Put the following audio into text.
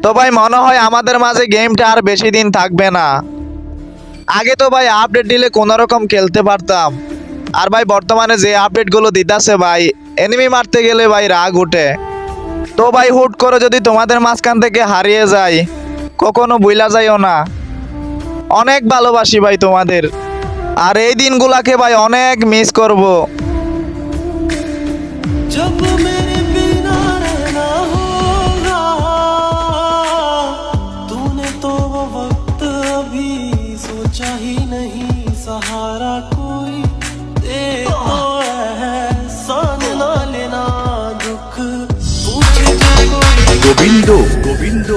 তো ভাই মনে হয় আমাদের মাঝে গেমটা আর বেশি দিন থাকবে না। আগে তো ভাই আপডেট দিলে কোনো রকম খেলতে পারতাম, আর ভাই বর্তমানে যে আপডেটগুলো দিতাছে ভাই, এনিমি মারতে গেলে ভাই রাগ উঠে। তো ভাই হুট করে যদি তোমাদের মাঝখান থেকে হারিয়ে যায়, কখনো ভুলা যাইও না। অনেক ভালোবাসি ভাই তোমাদের, আর এই দিনগুলাকে ভাই অনেক মিস করব। जब मेरे बिना रहना होगा, तूने तो वो वक्त अभी सोचा ही नहीं, सहारा कोई दे तो एहसान ना लेना, दुख पूछे कोई। গোবিন্দ গোবিন্দ